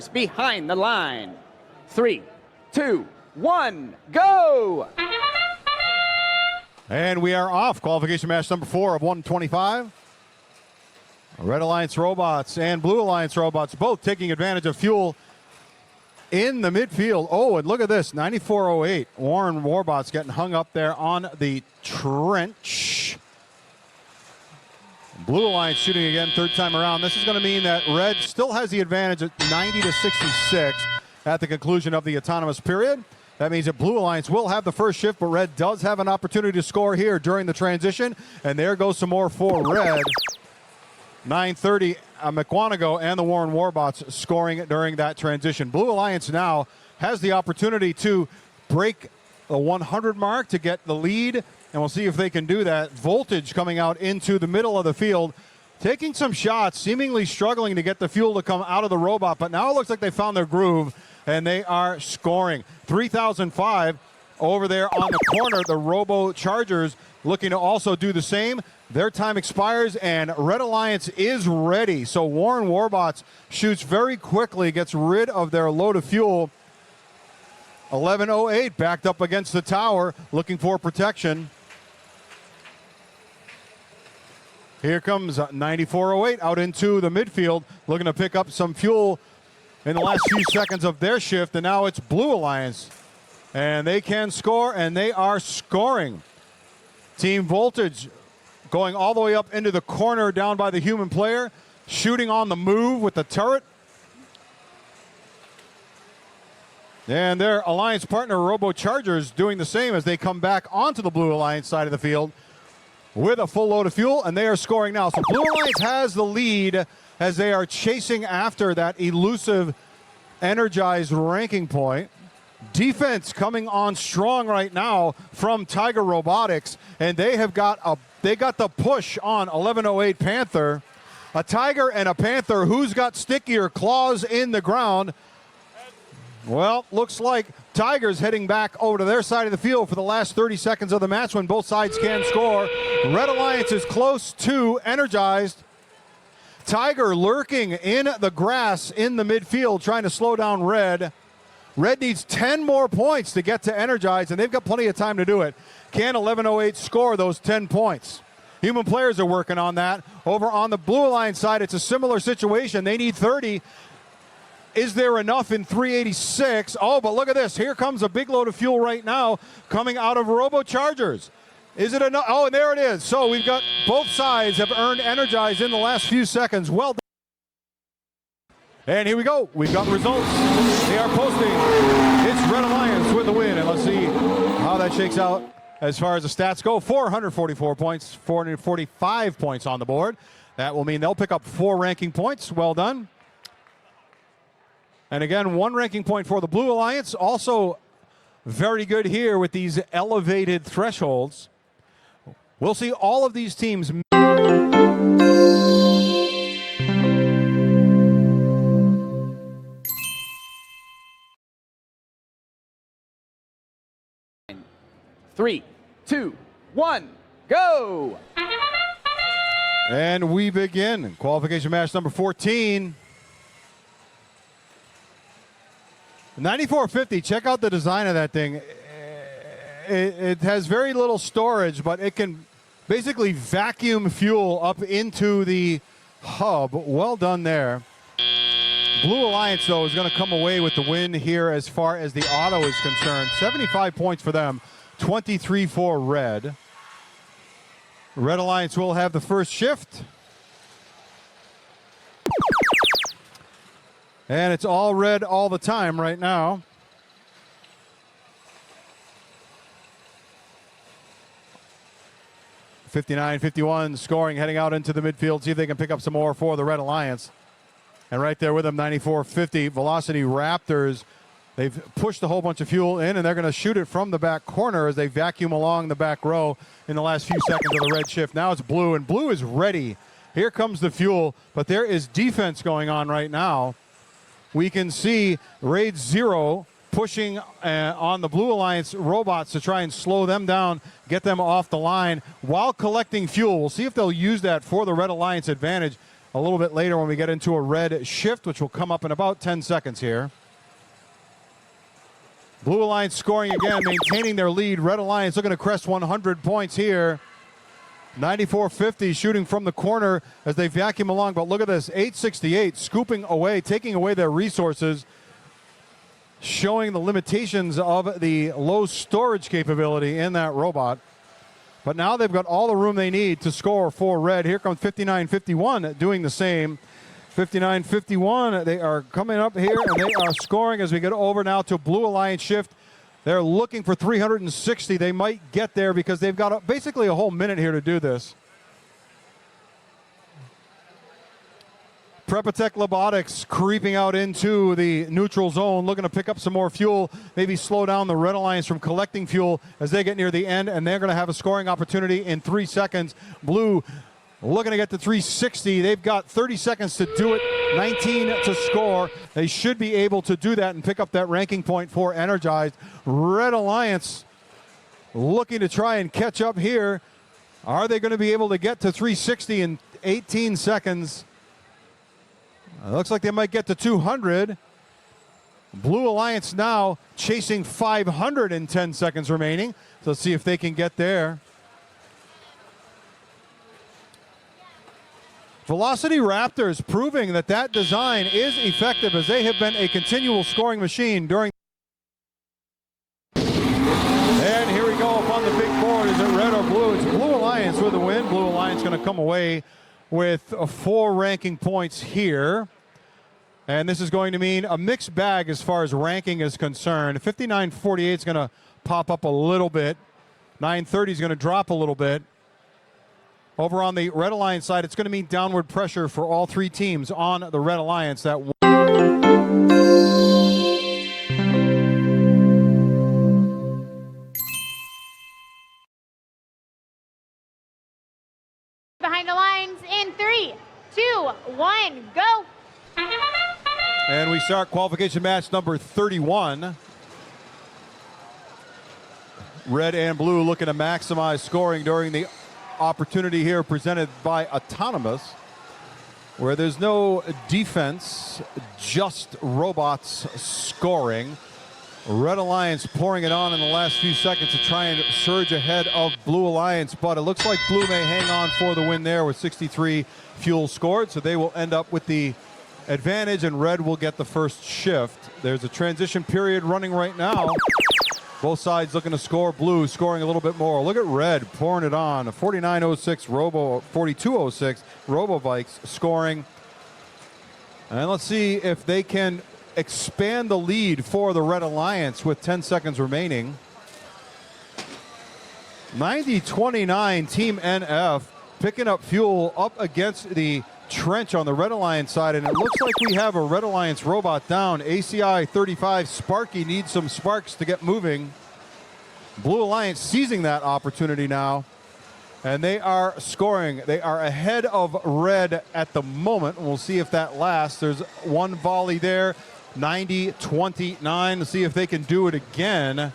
behind the line. 3, 2, 1, go! And we are off. Qualification match number 4 of 125. Red Alliance robots and Blue Alliance robots both taking advantage of fuel in the midfield. Oh, and look at this, 9408. Warren Warbots getting hung up there on the trench. Blue Alliance shooting again, third time around. This is going to mean that Red still has the advantage at 90 to 66 at the conclusion of the autonomous period. That means that Blue Alliance will have the first shift, but Red does have an opportunity to score here during the transition. And there goes some more for Red. 9:30, McWanago and the Warren Warbots scoring during that transition. Blue Alliance now has the opportunity to break the 100 mark to get the lead, and we'll see if they can do that. Voltage coming out into the middle of the field, taking some shots, seemingly struggling to get the fuel to come out of the robot, but now it looks like they found their groove, and they are scoring. 3005 over there on the corner. The Robo Chargers looking to also do the same. Their time expires, and Red Alliance is ready. So Warren Warbots shoots very quickly, gets rid of their load of fuel. 1108 backed up against the tower, looking for protection. Here comes 9408 out into the midfield, looking to pick up some fuel in the last few seconds of their shift, and now it's Blue Alliance. And they can score, and they are scoring. Team Voltage going all the way up into the corner down by the human player, shooting on the move with the turret. And their alliance partner, Robo Chargers, doing the same as they come back onto the Blue Alliance side of the field with a full load of fuel, and they are scoring now. So Blue Alliance has the lead as they are chasing after that elusive energized ranking point. Defense coming on strong right now from Tiger Robotics, and they got the push on 1108 Panther. A Tiger and a Panther, who's got stickier claws in the ground? Well, looks like Tiger's heading back over to their side of the field for the last 30 seconds of the match when both sides can score. Red Alliance is close to energized. Tiger lurking in the grass in the midfield, trying to slow down Red. Red needs 10 more points to get to energized, and they've got plenty of time to do it. Can 1108 score those 10 points? Human players are working on that. Over on the Blue Alliance side, it's a similar situation. They need 30. Is there enough in 386? Oh, but look at this. Here comes a big load of fuel right now coming out of Robo Chargers. Is it enough? Oh, and there it is. So we've got both sides have earned energized in the last few seconds. Well done. And here we go. We've got results. They are posting. It's Red Alliance with the win. And let's see how that shakes out as far as the stats go. 444 points, 445 points on the board. That will mean they'll pick up 4 ranking points. Well done. And again, 1 ranking point for the Blue Alliance. Also very good here with these elevated thresholds. We'll see all of these teams. 3, 2, 1, go! And we begin qualification match number 14. 9450, check out the design of that thing. It has very little storage, but it can basically vacuum fuel up into the hub. Well done there. Blue Alliance, though, is going to come away with the win here as far as the auto is concerned. 75 points for them, 23 for Red. Red Alliance will have the first shift. And it's all red all the time right now. (59-51) scoring, heading out into the midfield. See if they can pick up some more for the Red Alliance. And right there with them, 9450. Velocity Raptors. They've pushed a whole bunch of fuel in, and they're going to shoot it from the back corner as they vacuum along the back row in the last few seconds of the red shift. Now it's blue, and blue is ready. Here comes the fuel, but there is defense going on right now. We can see Raid Zero pushing on the Blue Alliance robots to try and slow them down, get them off the line while collecting fuel. We'll see if they'll use that for the Red Alliance advantage. a little bit later when we get into a red shift, which will come up in about 10 seconds here. Blue Alliance scoring again, maintaining their lead. Red Alliance looking to crest 100 points here. 94-50 shooting from the corner as they vacuum along. But look at this, 868 scooping away, taking away their resources, showing the limitations of the low storage capability in that robot. But now they've got all the room they need to score for Red. Here comes 59-51 doing the same. 59-51, they are coming up here and they are scoring as we get over now to Blue Alliance shift. They're looking for 360. They might get there because they've got basically a whole minute here to do this. Prepatech Lobotics creeping out into the neutral zone, looking to pick up some more fuel, maybe slow down the Red Alliance from collecting fuel as they get near the end, and they're going to have a scoring opportunity in 3 seconds. Blue looking to get to 360. They've got 30 seconds to do it, 19 to score. They should be able to do that and pick up that ranking point for Energized. Red Alliance looking to try and catch up here. Are they going to be able to get to 360 in 18 seconds? It looks like they might get to 200. Blue Alliance now chasing 500 in 10 seconds remaining. So let's see if they can get there. Velocity Raptors proving that that design is effective as they have been a continual scoring machine during. And here we go up on the big board. Is it red or blue? It's Blue Alliance with the win. Blue Alliance going to come away with 4 ranking points here. And this is going to mean a mixed bag as far as ranking is concerned. 59-48 is going to pop up a little bit. 930 is going to drop a little bit. Over on the Red Alliance side, it's going to mean downward pressure for all 3 teams on the Red Alliance. That behind the lines in 3, 2, 1, go. And we start qualification match number 31. Red and blue looking to maximize scoring during the opportunity here presented by Autonomous, where there's no defense, just robots scoring. Red Alliance pouring it on in the last few seconds to try and surge ahead of Blue Alliance, but it looks like Blue may hang on for the win there with 63 fuel scored, so they will end up with the advantage and Red will get the first shift. There's a transition period running right now. Both sides looking to score. Blue scoring a little bit more. Look at Red pouring it on. 49.06 Robo, 42.06 Robo Bikes scoring. And let's see if they can expand the lead for the Red Alliance with 10 seconds remaining. 90-29 Team NF picking up fuel up against the trench on the Red Alliance side, and it looks like we have a Red Alliance robot down. ACI 35 Sparky needs some sparks to get moving. Blue Alliance seizing that opportunity now, and they are scoring. They are ahead of Red at the moment, and we'll see if that lasts. There's one volley there, 90-29. Let's see if they can do it again.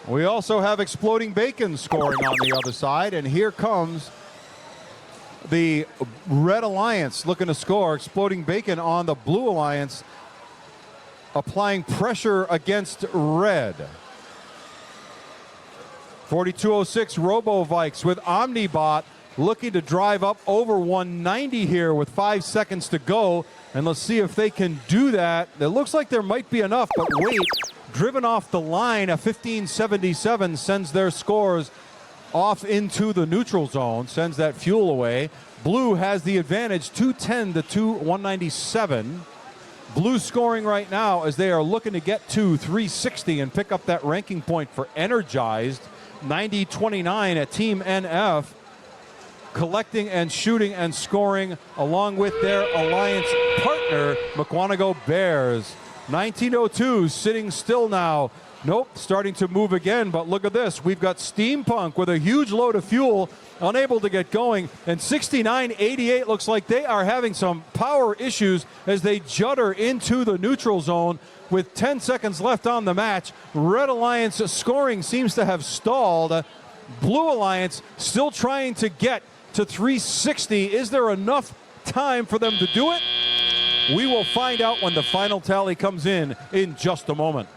We also have Exploding Bacon scoring on the other side, and here comes the Red Alliance looking to score. Exploding Bacon on the Blue Alliance, applying pressure against Red. 42.06 Robo Vikes with Omnibot looking to drive up over 190 here with 5 seconds to go. And let's see if they can do that. It looks like there might be enough, but wait, driven off the line, a 1577 sends their scores off into the neutral zone, sends that fuel away. Blue has the advantage, 210 to 197. Blue scoring right now as they are looking to get to 360 and pick up that ranking point for Energized. 90-29 at Team NF, collecting and shooting and scoring along with their alliance partner, Mukwonago Bears. 1902 sitting still now. Nope, starting to move again, but look at this. We've got Steampunk with a huge load of fuel, unable to get going, and 69-88 looks like they are having some power issues as they judder into the neutral zone with 10 seconds left on the match. Red Alliance scoring seems to have stalled. Blue Alliance still trying to get to 360. Is there enough time for them to do it? We will find out when the final tally comes in just a moment.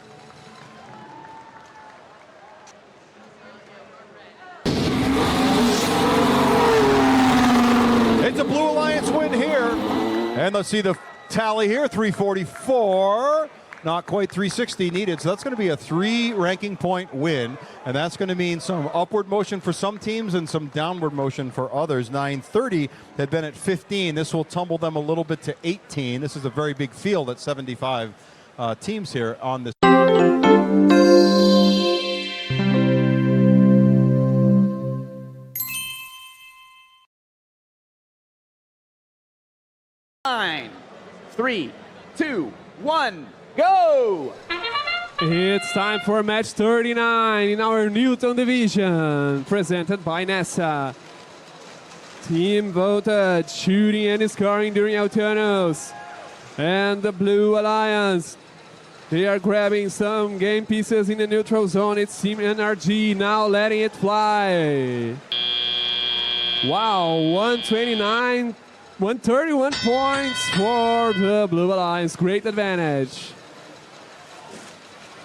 It's a Blue Alliance win here. And let's see the tally here, 344. Not quite 360 needed, so that's going to be a 3 ranking point win, and that's going to mean some upward motion for some teams and some downward motion for others. 930 had been at 15. This will tumble them a little bit to 18. This is a very big field at 75 teams here on this. Nine, 3, 2, 1, go! It's time for match 39 in our Newton division, presented by NASA. Team Voltage shooting and scoring during Alternos. And the Blue Alliance, they are grabbing some game pieces in the neutral zone. It's Team NRG now letting it fly. Wow, 131 points for the Blue Alliance. Great advantage.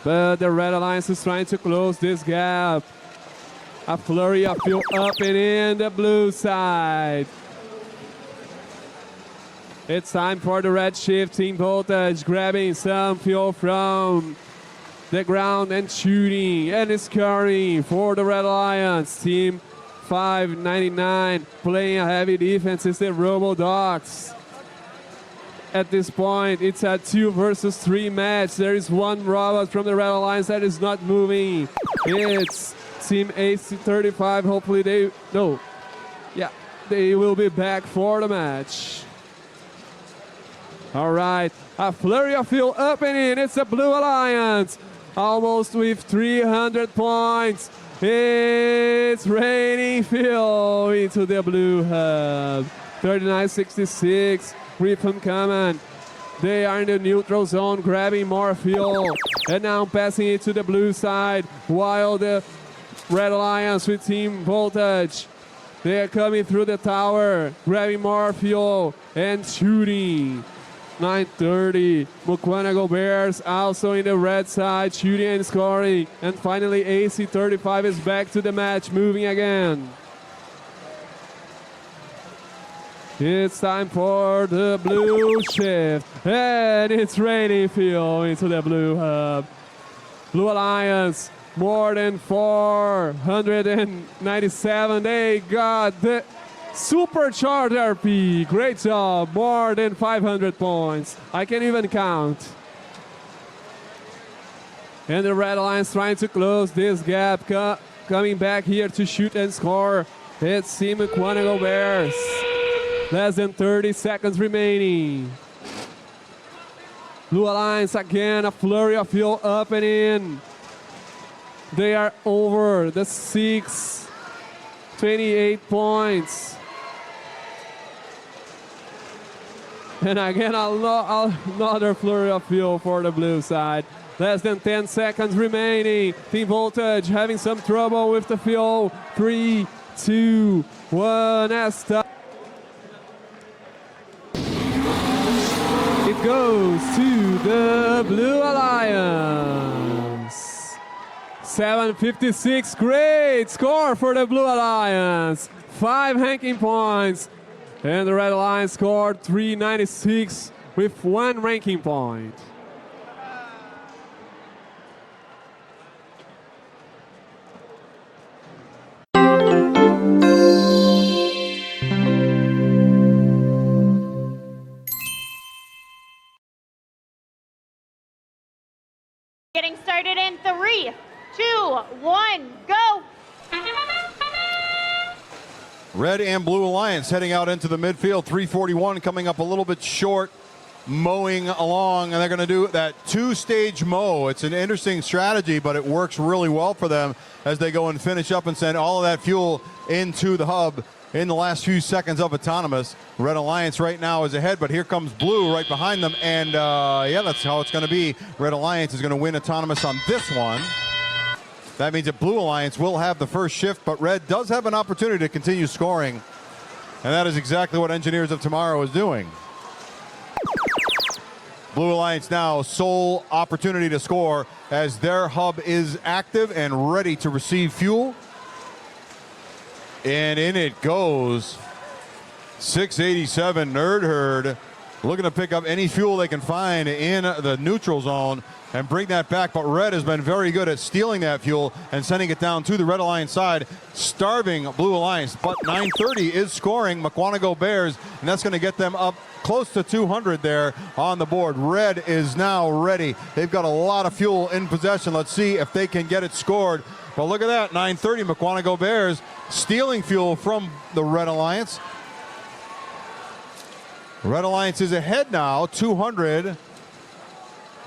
But the Red Alliance is trying to close this gap. A flurry of fuel up and in the blue side. It's time for the Red Shift. Team Voltage grabbing some fuel from the ground and shooting and scoring for the Red Alliance. Team 599 playing a heavy defense is the Robo Dogs. At this point, it's a 2 versus 3 match. There is one robot from the Red Alliance that is not moving. It's Team AC35. Hopefully they will be back for the match. All right, a flurry of fuel up and in. It's the Blue Alliance, almost with 300 points. It's raining fuel into the blue hub. 39.66. Rhythm coming. They are in the neutral zone, grabbing more fuel. And now passing it to the blue side, while the Red Alliance with Team Voltage, they are coming through the tower, grabbing more fuel and shooting. 930. Mukwanagao Bears also in the red side, shooting and scoring. And finally, AC35 is back to the match, moving again. It's time for the blue shift, and it's raining fuel into the blue hub. Blue Alliance, more than 497. They got the Supercharged RP. Great job, more than 500 points. I can't even count. And the Red Alliance trying to close this gap, coming back here to shoot and score. It's Team Mukwanagao Bears. Less than 30 seconds remaining. Blue Alliance again, a flurry of fuel up and in. They are over the 28 points. And again, another flurry of fuel for the blue side. Less than 10 seconds remaining. Team Voltage having some trouble with the fuel. 3, 2, 1, and stop. It goes to the Blue Alliance. 756, great score for the Blue Alliance. 5 ranking points. And the Red Alliance scored 396 with 1 ranking point. Getting started in 3, 2, 1, go! Red and Blue Alliance heading out into the midfield. 341 coming up a little bit short, mowing along, and they're going to do that 2-stage mow. It's an interesting strategy, but it works really well for them as they go and finish up and send all of that fuel into the hub in the last few seconds of Autonomous. Red Alliance right now is ahead, but here comes Blue right behind them, and yeah, that's how it's going to be. Red Alliance is going to win Autonomous on this one. That means that Blue Alliance will have the first shift, but Red does have an opportunity to continue scoring And that is exactly what Engineers of Tomorrow is doing. Blue Alliance now sole opportunity to score as their hub is active and ready to receive fuel. And in it goes. 687 Nerd Herd looking to pick up any fuel they can find in the neutral zone and bring that back. But Red has been very good at stealing that fuel and sending it down to the Red Alliance side, starving Blue Alliance. But 930 is scoring Mukwonago Bears, and that's going to get them up close to 200 there on the board. Red is now ready. They've got a lot of fuel in possession. Let's see if they can get it scored. Well, look at that, 930 Mukwonago Bears stealing fuel from the Red Alliance. Red Alliance is ahead now, 200.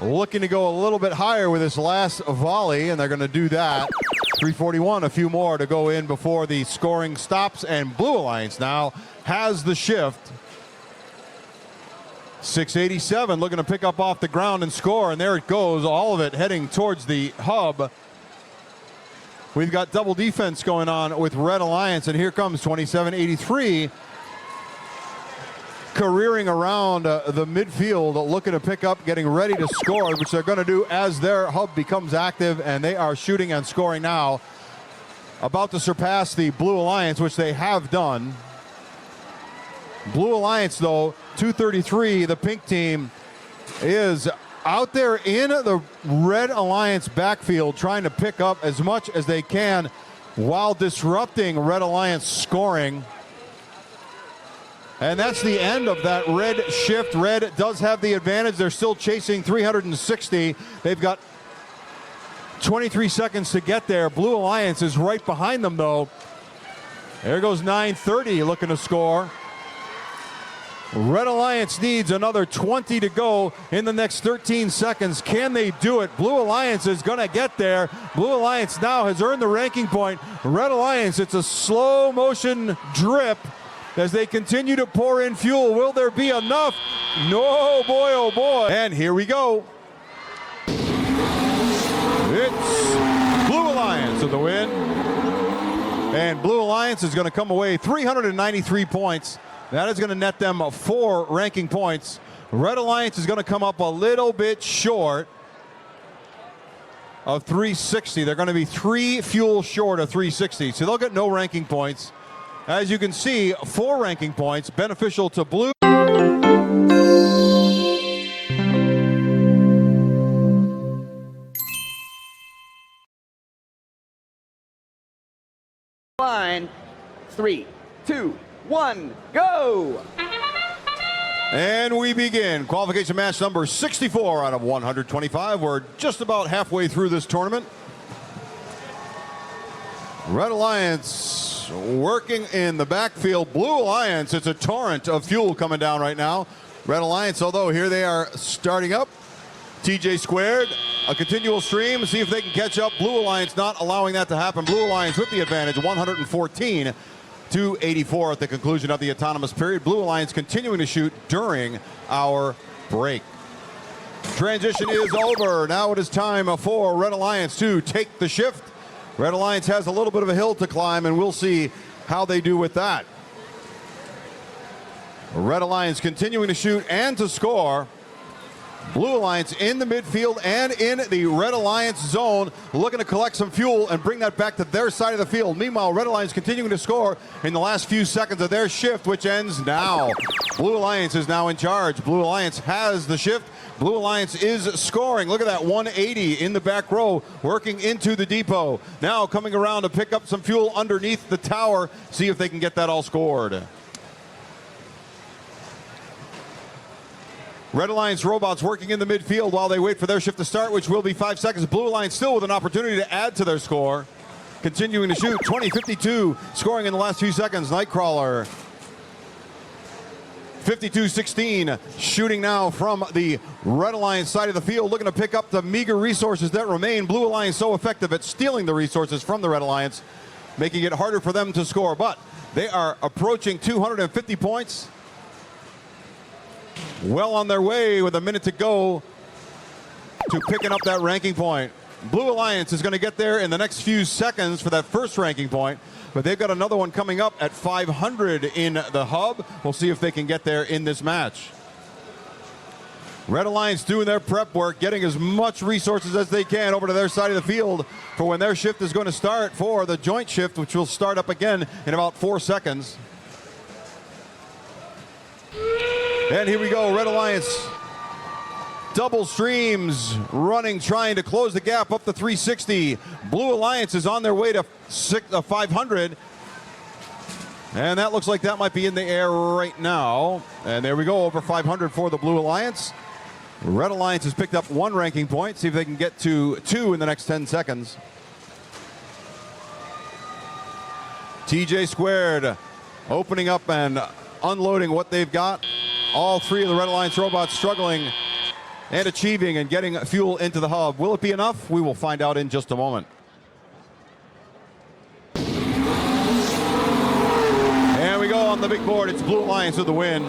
Looking to go a little bit higher with this last volley, and they're going to do that. 341, a few more to go in before the scoring stops, and Blue Alliance now has the shift. 687 looking to pick up off the ground and score, and there it goes, all of it heading towards the hub. We've got double defense going on with Red Alliance, and here comes 2783 careering around the midfield, looking to pick up, getting ready to score, which they're going to do as their hub becomes active, and they are shooting and scoring now. About to surpass the Blue Alliance, which they have done. Blue Alliance, though, 233, the pink team, is out there in the Red Alliance backfield trying to pick up as much as they can while disrupting Red Alliance scoring. And that's the end of that Red shift. Red does have the advantage. They're still chasing 360. They've got 23 seconds to get there. Blue Alliance is right behind them, though. There goes 930 looking to score. Red Alliance needs another 20 to go in the next 13 seconds. Can they do it? Blue Alliance is going to get there. Blue Alliance now has earned the ranking point. Red Alliance, it's a slow motion drip as they continue to pour in fuel. Will there be enough? No, boy, oh boy. And here we go. It's Blue Alliance with the win. And Blue Alliance is going to come away 393 points. That is going to net them 4 ranking points. Red Alliance is going to come up a little bit short of 360. They're going to be 3 fuel short of 360. So they'll get no ranking points. As you can see, 4 ranking points beneficial to Blue. Line, 3, 2, 1, go! And we begin qualification match number 64 out of 125. We're just about halfway through this tournament. Red Alliance working in the backfield. Blue Alliance, it's a torrent of fuel coming down right now. Red Alliance, although here they are starting up. TJ squared, a continual stream, see if they can catch up. Blue Alliance not allowing that to happen. Blue Alliance with the advantage, 114 to 84 at the conclusion of the autonomous period. Blue Alliance continuing to shoot during our break. Transition is over. Now it is time for Red Alliance to take the shift. Red Alliance has a little bit of a hill to climb, and we'll see how they do with that. Red Alliance continuing to shoot and to score. Blue Alliance in the midfield and in the Red Alliance zone, looking to collect some fuel and bring that back to their side of the field. Meanwhile, Red Alliance continuing to score in the last few seconds of their shift, which ends now. Blue Alliance is now in charge. Blue Alliance has the shift. Blue Alliance is scoring. Look at that, 180 in the back row, working into the depot. Now coming around to pick up some fuel underneath the tower, see if they can get that all scored. Red Alliance robots working in the midfield while they wait for their shift to start, which will be 5 seconds. Blue Alliance still with an opportunity to add to their score. Continuing to shoot, 20-52, scoring in the last few seconds. Nightcrawler, 52-16, shooting now from the Red Alliance side of the field, looking to pick up the meager resources that remain. Blue Alliance so effective at stealing the resources from the Red Alliance, making it harder for them to score. But they are approaching 250 points. Well on their way with a minute to go to picking up that ranking point. Blue Alliance is going to get there in the next few seconds for that first ranking point, but they've got another one coming up at 500 in the hub. We'll see if they can get there in this match. Red Alliance doing their prep work, getting as much resources as they can over to their side of the field for when their shift is going to start for the joint shift, which will start up again in about 4 seconds. And here we go, Red Alliance. Double streams running, trying to close the gap up to 360. Blue Alliance is on their way to 500. And that looks like that might be in the air right now. And there we go, over 500 for the Blue Alliance. Red Alliance has picked up 1 ranking point. See if they can get to 2 in the next 10 seconds. TJ Squared opening up and unloading what they've got. All 3 of the Red Alliance robots struggling and achieving and getting fuel into the hub. Will it be enough? We will find out in just a moment. And we go on the big board. It's Blue Alliance with the win.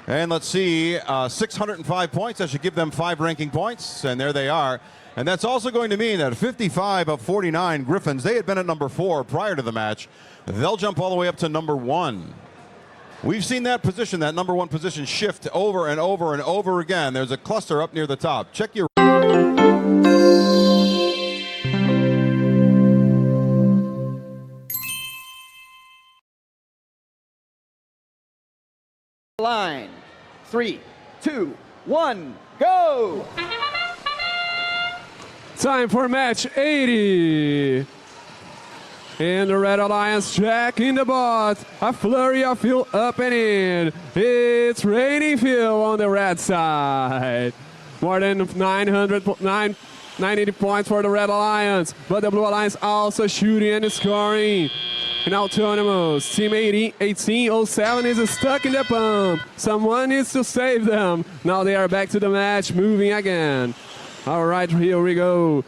And let's see, 605 points. That should give them 5 ranking points, and there they are. And that's also going to mean that 55 of 49 Griffins, they had been at number 4 prior to the match. They'll jump all the way up to number 1. We've seen that position, that number 1 position, shift over and over and over again. There's a cluster up near the top. Check your... Line. 3, 2, 1, go! Time for match 80. And the Red Alliance Jack in the bot. A flurry of fuel up and in. It's raining fuel on the red side. More than 980 points for the Red Alliance. But the Blue Alliance also shooting and scoring. In Autonomous, Team 1807 is stuck in the pump. Someone needs to save them. Now they are back to the match, moving again. All right, here we go.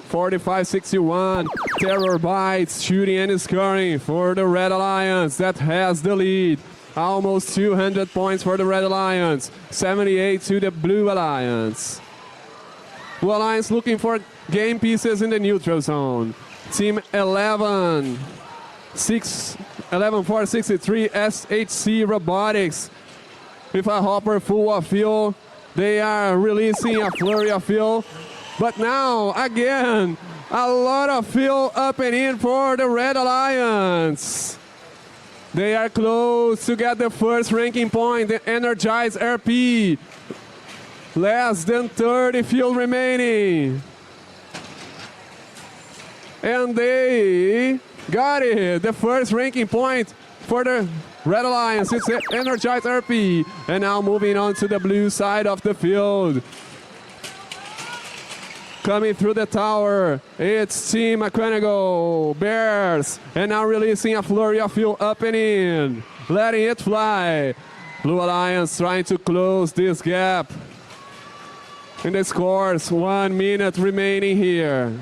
45-61, Terror Bites, shooting and scoring for the Red Alliance that has the lead. Almost 200 points for the Red Alliance, 78 to the Blue Alliance. Blue Alliance looking for game pieces in the neutral zone. Team 11463 SHC Robotics with a hopper full of fuel. They are releasing a flurry of fuel. But now, again, a lot of fuel up and in for the Red Alliance. They are close to get the first ranking point, the Energized RP. Less than 30 fuel remaining. And they got it, the first ranking point for the Red Alliance. It's the Energized RP. And now moving on to the blue side of the field. Coming through the tower, it's Team Aquanago Bears. And now releasing a flurry of fuel up and in. Letting it fly. Blue Alliance trying to close this gap. And the scores, 1 minute remaining here.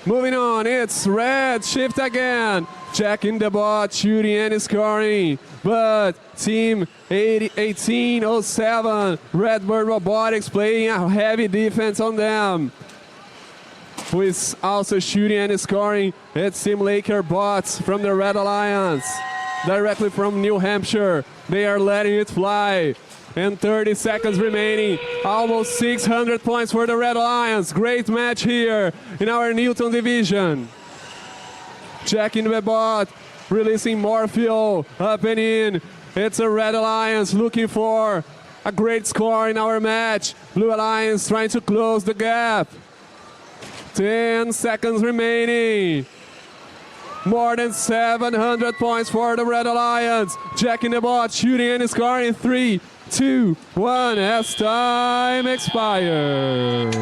Moving on, it's Red Shift again. Checking the bot, shooting and scoring. But Team 1807, Redbird Robotics playing a heavy defense on them. Who is also shooting and scoring. It's Team Laker Bots from the Red Alliance. Directly from New Hampshire. They are letting it fly. And 30 seconds remaining. Almost 600 points for the Red Alliance. Great match here in our Newton division. Checking the bot, releasing more fuel, up and in. It's a Red Alliance looking for a great score in our match. Blue Alliance trying to close the gap. 10 seconds remaining. More than 700 points for the Red Alliance. Checking the bot, shooting and scoring. 3, 2, 1, as time expires.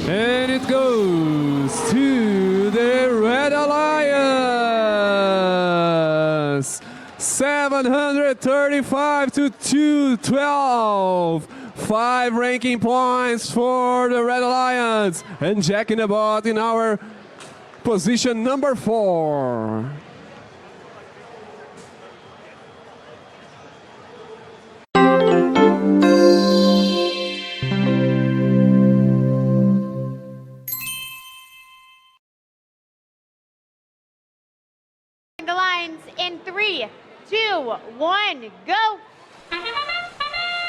And it goes to the Red Alliance. 735 to 212. 5 ranking points for the Red Alliance. And Jack in the bot in our position number 4. Alliance in 3, 2, 1, go.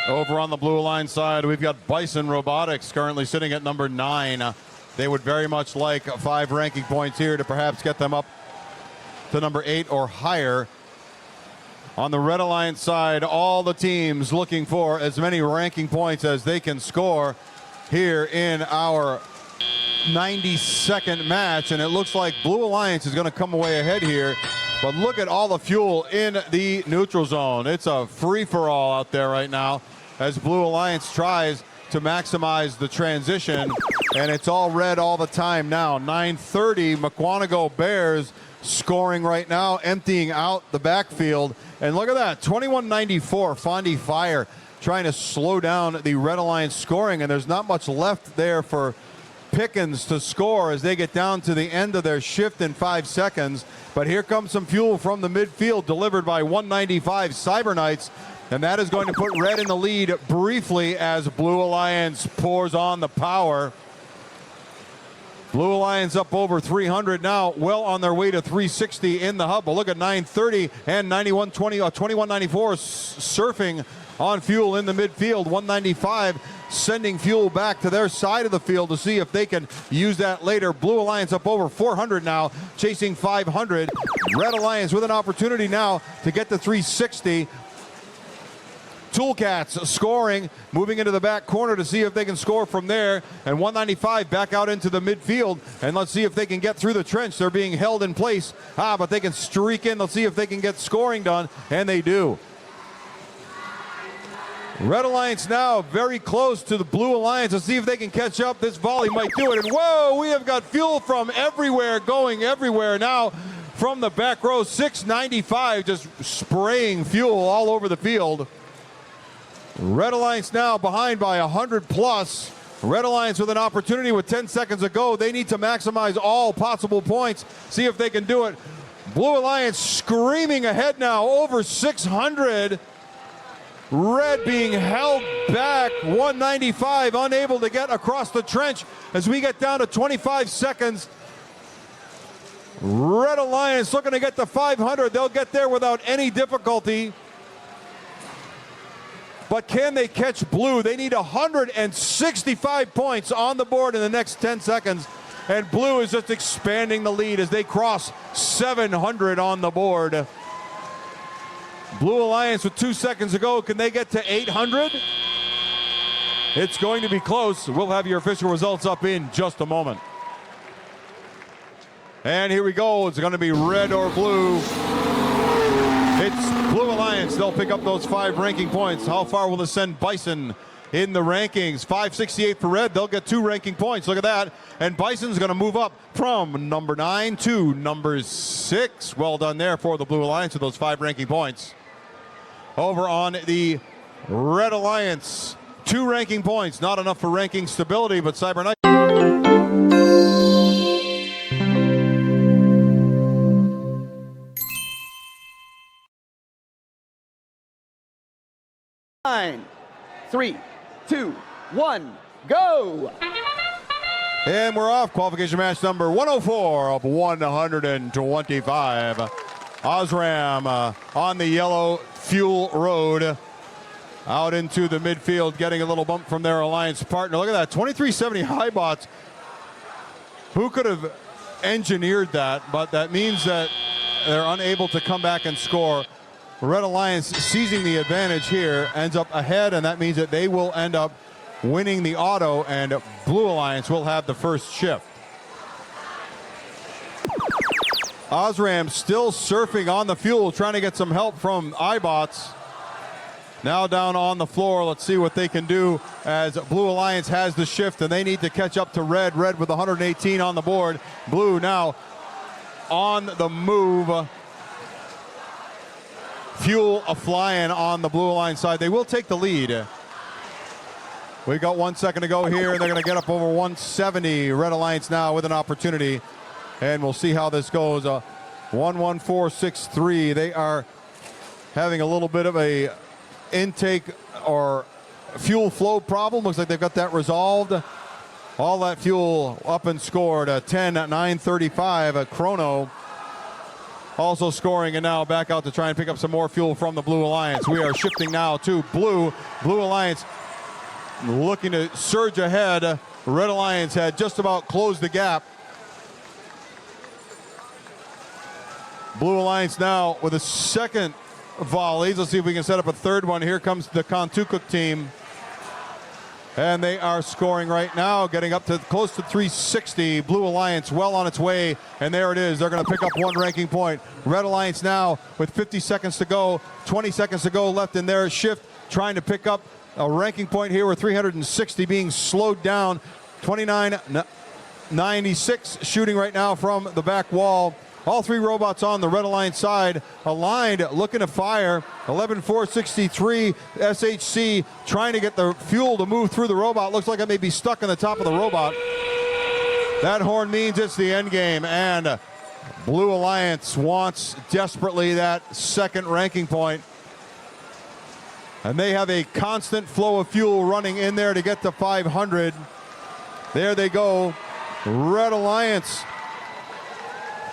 Over on the Blue Alliance side, we've got Bison Robotics currently sitting at number 9. They would very much like 5 ranking points here to perhaps get them up to number 8 or higher. On the Red Alliance side, all the teams looking for as many ranking points as they can score here in our 92nd match, and it looks like Blue Alliance is going to come away ahead here. But look at all the fuel in the neutral zone. It's a free-for-all out there right now as Blue Alliance tries to maximize the transition, and it's all red all the time now. 9:30, Mukwonago Bears scoring right now, emptying out the backfield. And look at that, 21-94, Fondy Fire trying to slow down the Red Alliance scoring, and there's not much left there for Pickens to score as they get down to the end of their shift in 5 seconds. But here comes some fuel from the midfield delivered by 195 Cyber Knights, and that is going to put Red in the lead briefly as Blue Alliance pours on the power. Blue Alliance up over 300 now, well on their way to 360 in the hub. But look at 930 and 2194 surfing on fuel in the midfield. 195 sending fuel back to their side of the field to see if they can use that later. Blue Alliance up over 400 now, chasing 500. Red Alliance with an opportunity now to get to 360. Toolcats scoring, moving into the back corner to see if they can score from there. And 195 back out into the midfield. And let's see if they can get through the trench. They're being held in place. But they can streak in. Let's see if they can get scoring done. And they do. Red Alliance now very close to the Blue Alliance. Let's see if they can catch up. This volley might do it. And whoa, we have got fuel from everywhere, going everywhere now from the back row. 695 just spraying fuel all over the field. Red Alliance now behind by 100 plus. Red Alliance with an opportunity with 10 seconds to go. They need to maximize all possible points. See if they can do it. Blue Alliance screaming ahead now, over 600. Red being held back, 195 unable to get across the trench as we get down to 25 seconds. Red Alliance looking to get to 500. They'll get there without any difficulty. But can they catch Blue? They need 165 points on the board in the next 10 seconds. And Blue is just expanding the lead as they cross 700 on the board. Blue Alliance with 2 seconds to go. Can they get to 800? It's going to be close. We'll have your official results up in just a moment. And here we go. It's going to be red or blue. It's Blue Alliance. They'll pick up those 5 ranking points. How far will this send Bison in the rankings? 568 for red. They'll get 2 ranking points. Look at that. And Bison's going to move up from number 9 to number 6. Well done there for the Blue Alliance with those 5 ranking points. Over on the Red Alliance, 2 ranking points. Not enough for ranking stability, but Cyber Knight. 9, 3, 2, 1, go! And we're off. Qualification match number 104 of 125. Osram on the yellow fuel road out into the midfield, getting a little bump from their alliance partner. Look at that, 2370 Highbots. Who could have engineered that? But that means that they're unable to come back and score. Red Alliance seizing the advantage here, ends up ahead, and that means that they will end up winning the auto, and Blue Alliance will have the first shift. Osram still surfing on the fuel, trying to get some help from iBots. Now down on the floor. Let's see what they can do as Blue Alliance has the shift, and they need to catch up to Red. Red with 118 on the board. Blue now on the move. Fuel a-flying on the Blue Alliance side. They will take the lead. We've got 1 second to go here, and they're going to get up over 170. Red Alliance now with an opportunity, and we'll see how this goes. 11463. They are having a little bit of a intake or fuel flow problem. Looks like they've got that resolved. All that fuel up and scored. 10 at 9:35. Chrono also scoring, and now back out to try and pick up some more fuel from the Blue Alliance. We are shifting now to Blue. Blue Alliance looking to surge ahead. Red Alliance had just about closed the gap. Blue Alliance now with a second volleys. Let's see if we can set up a third one. Here comes the Kontukuk team. And they are scoring right now, getting up to close to 360. Blue Alliance well on its way, and there it is. They're going to pick up one ranking point. Red Alliance now with 50 seconds to go, 20 seconds to go left in their shift, trying to pick up a ranking point here with 360 being slowed down. 29.96 shooting right now from the back wall. All three robots on the Red Alliance side, aligned, looking to fire. 11.463 SHC trying to get the fuel to move through the robot. Looks like it may be stuck in the top of the robot. That horn means it's the end game, and Blue Alliance wants desperately that second ranking point. And they have a constant flow of fuel running in there to get to 500. There they go. Red Alliance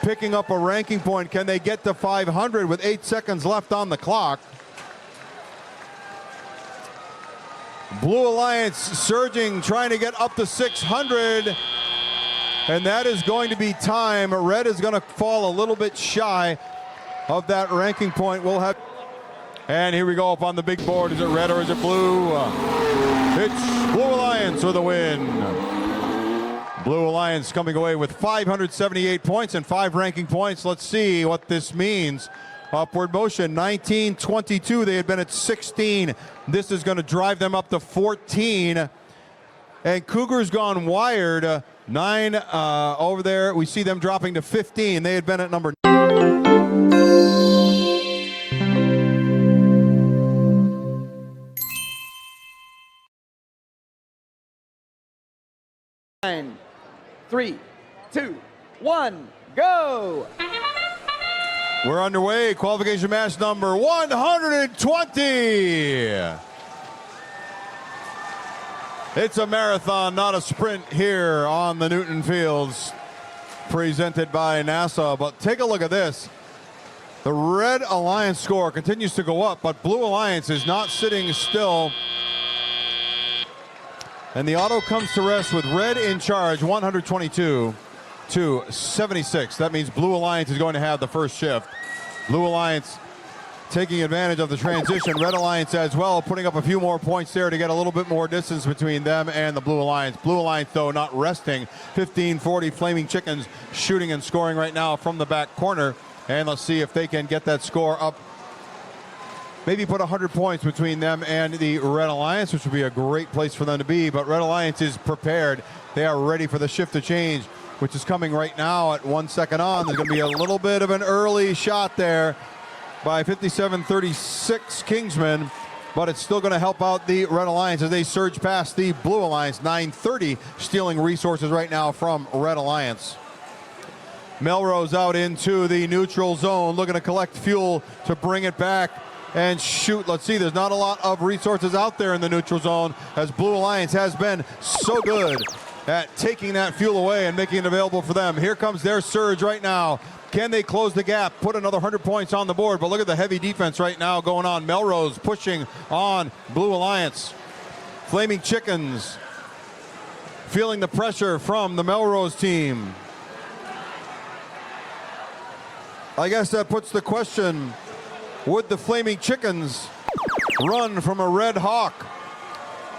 picking up a ranking point. Can they get to 500 with 8 seconds left on the clock? Blue Alliance surging, trying to get up to 600. And that is going to be time. Red is going to fall a little bit shy of that ranking point. We'll have. And here we go up on the big board. Is it red or is it blue? It's Blue Alliance with a win. Blue Alliance coming away with 578 points and 5 ranking points. Let's see what this means. Upward motion, 19-22. They had been at 16. This is going to drive them up to 14. And Cougars gone wired. 9 over there. We see them dropping to 15. They had been at number 9, 3, 2, 1, go! We're underway. Qualification match number 120. It's a marathon, not a sprint here on the Newton Fields, presented by NASA. But take a look at this. The Red Alliance score continues to go up, but Blue Alliance is not sitting still. And the auto comes to rest with Red in charge, 122 to 76. That means Blue Alliance is going to have the first shift. Blue Alliance taking advantage of the transition. Red Alliance as well, putting up a few more points there to get a little bit more distance between them and the Blue Alliance. Blue Alliance, though, not resting. 15-40 Flaming Chickens shooting and scoring right now from the back corner. And let's see if they can get that score up. Maybe put 100 points between them and the Red Alliance, which would be a great place for them to be. But Red Alliance is prepared. They are ready for the shift to change, which is coming right now at 1 second on. There's going to be a little bit of an early shot there by 57-36 Kingsman, but it's still going to help out the Red Alliance as they surge past the Blue Alliance. 9:30 stealing resources right now from Red Alliance. Melrose out into the neutral zone, looking to collect fuel to bring it back and shoot. Let's see, there's not a lot of resources out there in the neutral zone, as Blue Alliance has been so good at taking that fuel away and making it available for them. Here comes their surge right now. Can they close the gap, put another 100 points on the board? But look at the heavy defense right now going on. Melrose pushing on Blue Alliance. Flaming Chickens feeling the pressure from the Melrose team. I guess that puts the question, would the Flaming Chickens run from a Red Hawk?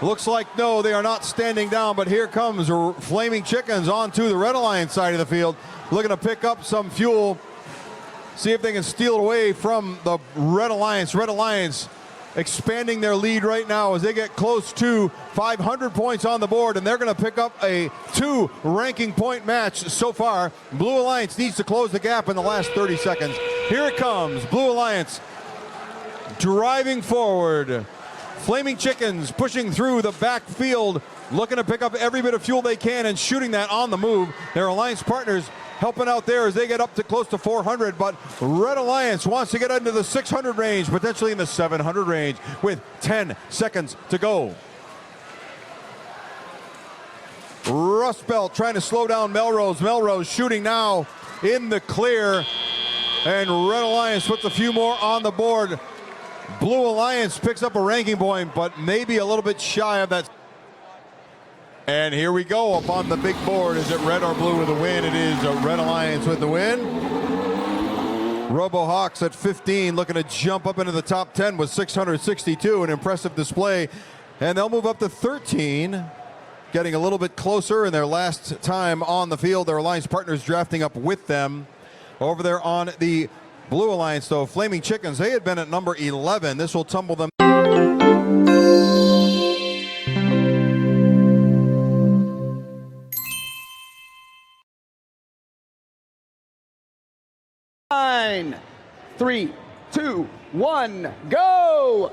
Looks like no, they are not standing down, but here comes Flaming Chickens onto the Red Alliance side of the field, looking to pick up some fuel, see if they can steal it away from the Red Alliance. Red Alliance expanding their lead right now as they get close to 500 points on the board, and they're going to pick up a 2 ranking point match so far. Blue Alliance needs to close the gap in the last 30 seconds. Here it comes, Blue Alliance driving forward. Flaming Chickens pushing through the backfield, looking to pick up every bit of fuel they can and shooting that on the move. Their Alliance partners helping out there as they get up to close to 400, but Red Alliance wants to get into the 600 range, potentially in the 700 range with 10 seconds to go. Rust Belt trying to slow down Melrose. Melrose shooting now in the clear. And Red Alliance puts a few more on the board. Blue Alliance picks up a ranking point, but maybe a little bit shy of that. And here we go up on the big board. Is it red or blue with the win? It is a Red Alliance with the win. RoboHawks at 15, looking to jump up into the top 10 with 662, an impressive display. And they'll move up to 13, getting a little bit closer in their last time on the field. Their Alliance partners drafting up with them. Over there on the Blue Alliance, though, Flaming Chickens, they had been at number 11. This will tumble them. Nine, 3, 2, 1, go!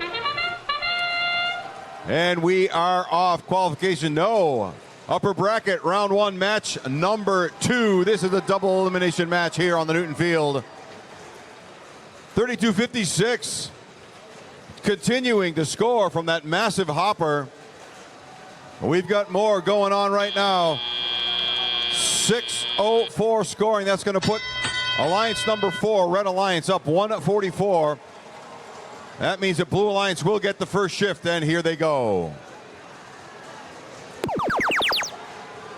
And we are off. Qualification, no. Upper bracket, round 1, match number 2. This is a double elimination match here on the Newton Field. 32-56. Continuing to score from that massive hopper. We've got more going on right now. 6:04 scoring. That's going to put Alliance number 4, Red Alliance, up 144. That means that Blue Alliance will get the first shift, and here they go.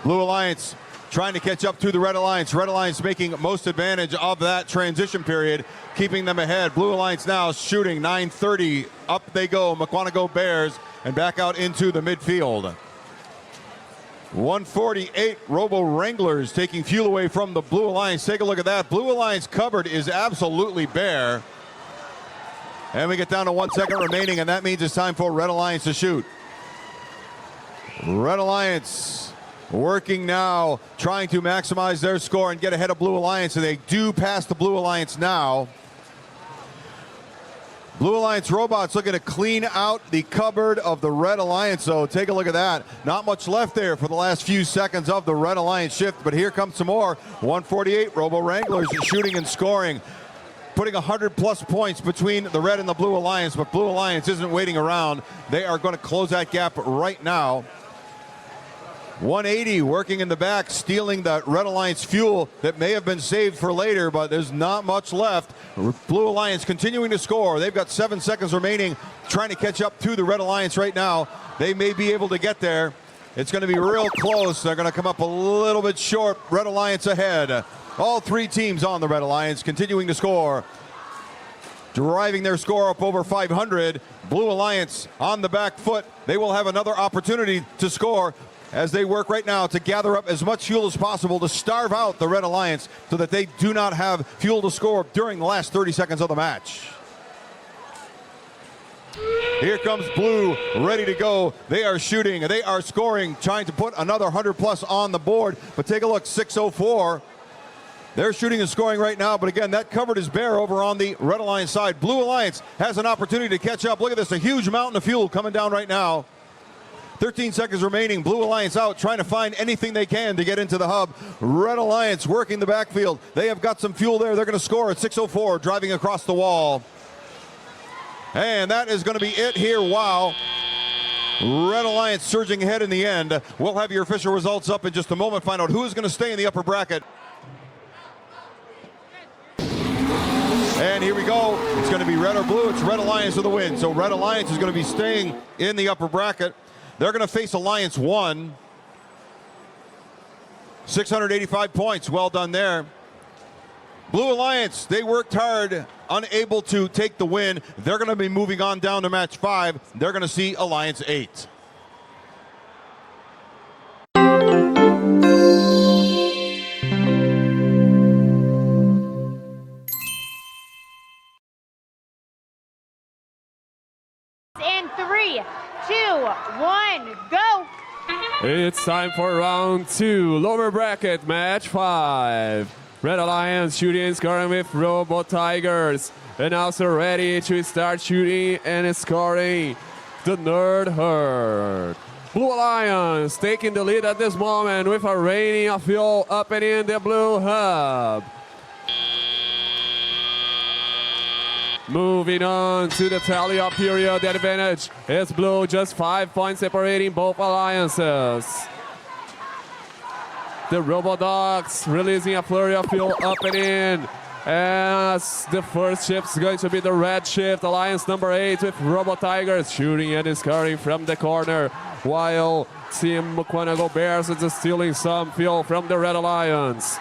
Blue Alliance trying to catch up to the Red Alliance. Red Alliance making most advantage of that transition period, keeping them ahead. Blue Alliance now shooting 9:30. Up they go, Mukwonago Bears, and back out into the midfield. 148 Robo Wranglers taking fuel away from the Blue Alliance. Take a look at that. Blue Alliance cupboard is absolutely bare. And we get down to 1 second remaining, and that means it's time for Red Alliance to shoot. Red Alliance working now, trying to maximize their score and get ahead of Blue Alliance, and they do pass the Blue Alliance now. Blue Alliance robots looking to clean out the cupboard of the Red Alliance, so take a look at that. Not much left there for the last few seconds of the Red Alliance shift, but here comes some more. 148 Robo Wranglers shooting and scoring, putting 100-plus points between the Red and the Blue Alliance, but Blue Alliance isn't waiting around. They are going to close that gap right now. 180 working in the back, stealing the Red Alliance fuel that may have been saved for later, but there's not much left. Blue Alliance continuing to score. They've got 7 seconds remaining, trying to catch up to the Red Alliance right now. They may be able to get there. It's going to be real close. They're going to come up a little bit short. Red Alliance ahead. All 3 teams on the Red Alliance continuing to score, driving their score up over 500. Blue Alliance on the back foot. They will have another opportunity to score as they work right now to gather up as much fuel as possible to starve out the Red Alliance so that they do not have fuel to score during the last 30 seconds of the match. Here comes Blue, ready to go. They are shooting, they are scoring, trying to put another 100-plus on the board. But take a look, 6:04. They're shooting and scoring right now, but again, that cupboard is bare over on the Red Alliance side. Blue Alliance has an opportunity to catch up. Look at this, a huge mountain of fuel coming down right now. 13 seconds remaining. Blue Alliance out, trying to find anything they can to get into the hub. Red Alliance working the backfield. They have got some fuel there. They're going to score at 6:04, driving across the wall. And that is going to be it here. Wow. Red Alliance surging ahead in the end. We'll have your official results up in just a moment. Find out who is going to stay in the upper bracket. And here we go. It's going to be red or blue. It's Red Alliance with the win. So Red Alliance is going to be staying in the upper bracket. They're going to face Alliance 1. 685 points. Well done there. Blue Alliance, they worked hard, unable to take the win. They're going to be moving on down to match 5. They're going to see Alliance 8. In 3, 2, 1, go! It's time for round 2, lower bracket, match 5. Red Alliance shooting and scoring with Robo Tigers. And also ready to start shooting and scoring the Nerd Herd. Blue Alliance taking the lead at this moment with a raining of fuel up and in the blue hub. Moving on to the tally up period, the advantage is blue, just 5 points separating both alliances. The Robo Dogs releasing a flurry of fuel up and in. As the first shift is going to be the red shift, Alliance number 8 with Robo Tigers shooting and scoring from the corner, while Team Mukwonago Bears is stealing some fuel from the Red Alliance.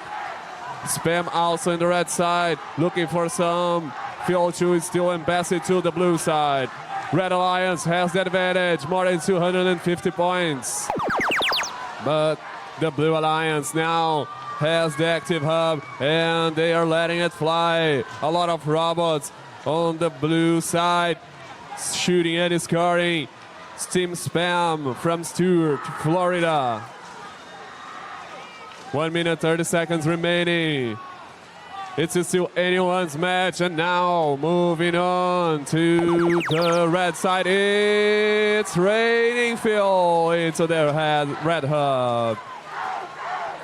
Spam also in the red side, looking for some fuel to steal and pass it to the blue side. Red Alliance has the advantage, more than 250 points. But the Blue Alliance now has the active hub and they are letting it fly. A lot of robots on the blue side shooting and scoring. Team Spam from Stuart, Florida. 1 minute 30 seconds remaining. It's still anyone's match, and now moving on to the red side. It's raining fuel into their red hub.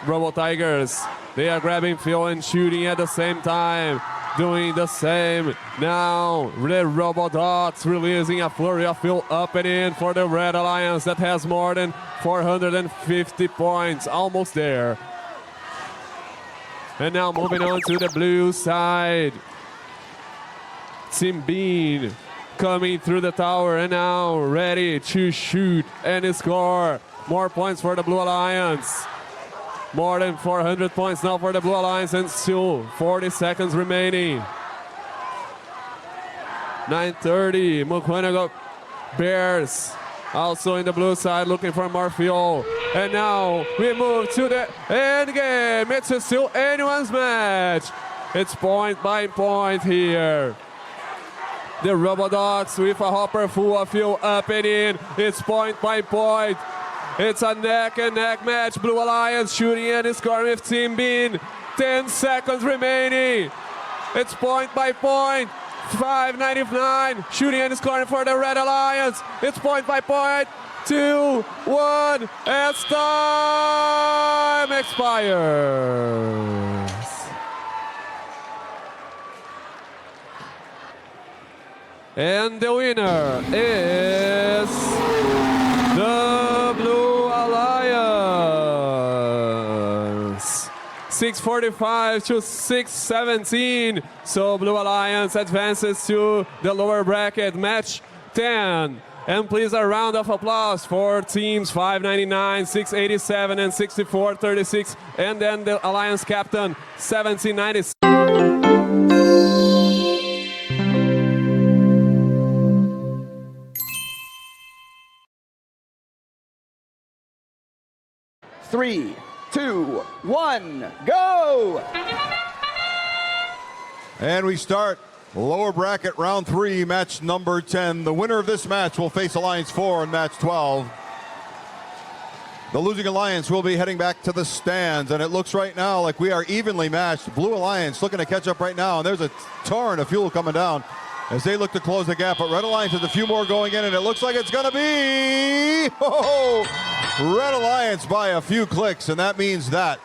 Robo Tigers, they are grabbing fuel and shooting at the same time, doing the same. Now the Robo Dogs releasing a flurry of fuel up and in for the Red Alliance that has more than 450 points, almost there. And now moving on to the blue side. Team Bean coming through the tower and now ready to shoot and score. More points for the Blue Alliance. More than 400 points now for the Blue Alliance, and still 40 seconds remaining. 9:30, Mukwonago Bears also in the blue side looking for more fuel. And now we move to the end game. It's still anyone's match. It's point by point here. The Robodogs with a hopper full of fuel up and in. It's point by point. It's a neck and neck match. Blue Alliance shooting and scoring with Team Bean. 10 seconds remaining. It's point by point. 5:99 shooting and scoring for the Red Alliance. It's point by point. 2, 1, and time expires. And the winner is the Blue Alliance. 645 to 617. So Blue Alliance advances to the lower bracket, match 10. And please a round of applause for teams 599, 687, and 6436. And then the Alliance captain 1796. Three, 2, 1, go! And we start lower bracket round 3, match number 10. The winner of this match will face Alliance 4 in match 12. The losing Alliance will be heading back to the stands, and it looks right now like we are evenly matched. Blue Alliance looking to catch up right now, and there's a torrent of fuel coming down as they look to close the gap, but Red Alliance has a few more going in, and it looks like it's gonna be Red Alliance by a few clicks, and that means that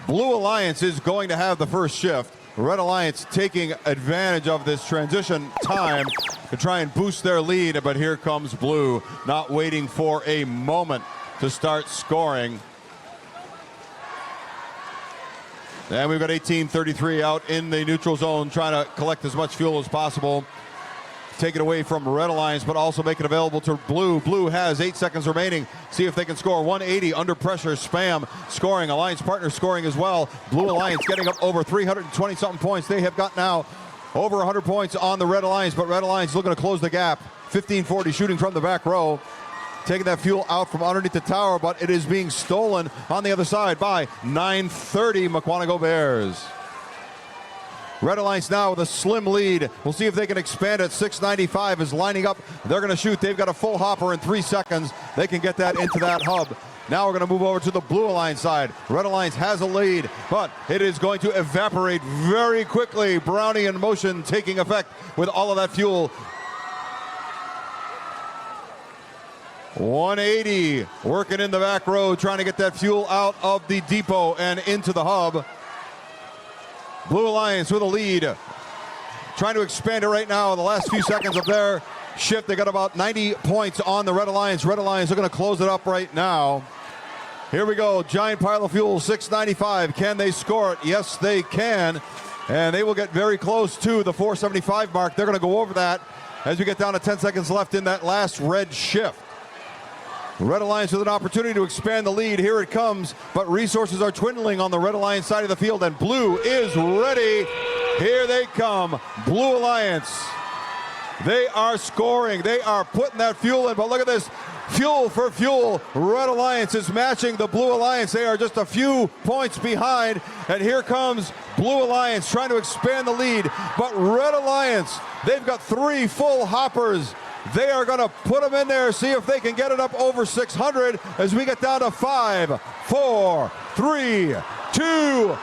Blue Alliance is going to have the first shift. Red Alliance taking advantage of this transition time to try and boost their lead, but here comes Blue, not waiting for a moment to start scoring. And we've got 18:33 out in the neutral zone, trying to collect as much fuel as possible. Take it away from Red Alliance, but also make it available to Blue. Blue has 8 seconds remaining. See if they can score. 180 under pressure. Spam scoring. Alliance partner scoring as well. Blue Alliance getting up over 320-something points. They have got now over 100 points on the Red Alliance, but Red Alliance looking to close the gap. 1540 shooting from the back row. Taking that fuel out from underneath the tower, but it is being stolen on the other side by 930 Mukwonago Bears. Red Alliance now with a slim lead. We'll see if they can expand it. 695 is lining up. They're going to shoot. They've got a full hopper in 3 seconds. They can get that into that hub. Now we're going to move over to the Blue Alliance side. Red Alliance has a lead, but it is going to evaporate very quickly. Brownie in motion taking effect with all of that fuel. 180 working in the back row, trying to get that fuel out of the depot and into the hub. Blue Alliance with a lead, trying to expand it right now in the last few seconds of their shift. They got about 90 points on the Red Alliance. Red Alliance are going to close it up right now. Here we go, giant pile of fuel, 695. Can they score it? Yes, they can. And they will get very close to the 475 mark. They're going to go over that as we get down to 10 seconds left in that last red shift. Red Alliance with an opportunity to expand the lead. Here it comes, but resources are dwindling on the Red Alliance side of the field, and Blue is ready. Here they come, Blue Alliance. They are scoring. They are putting that fuel in, but look at this. Fuel for fuel. Red Alliance is matching the Blue Alliance. They are just a few points behind, and here comes Blue Alliance trying to expand the lead, but Red Alliance, they've got 3 full hoppers. They are going to put them in there, see if they can get it up over 600 as we get down to 5, 4, 3, 2, 1.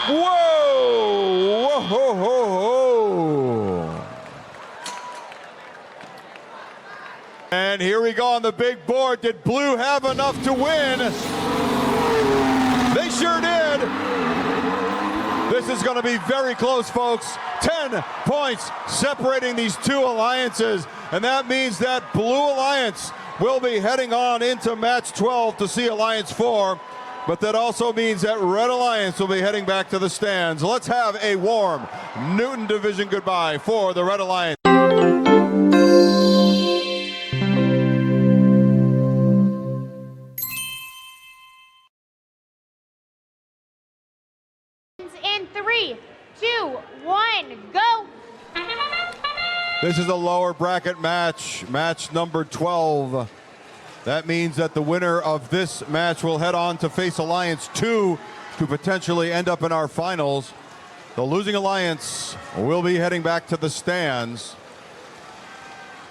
Whoa! Whoa! Ho, ho, ho. And here we go on the big board. Did Blue have enough to win? They sure did. This is going to be very close, folks. 10 points separating these two alliances. And that means that Blue Alliance will be heading on into match 12 to see Alliance 4. But that also means that Red Alliance will be heading back to the stands. Let's have a warm Newton Division goodbye for the Red Alliance. In 3, 2, 1, go! This is a lower bracket match, match number 12. That means that the winner of this match will head on to face Alliance 2 to potentially end up in our finals. The losing Alliance will be heading back to the stands.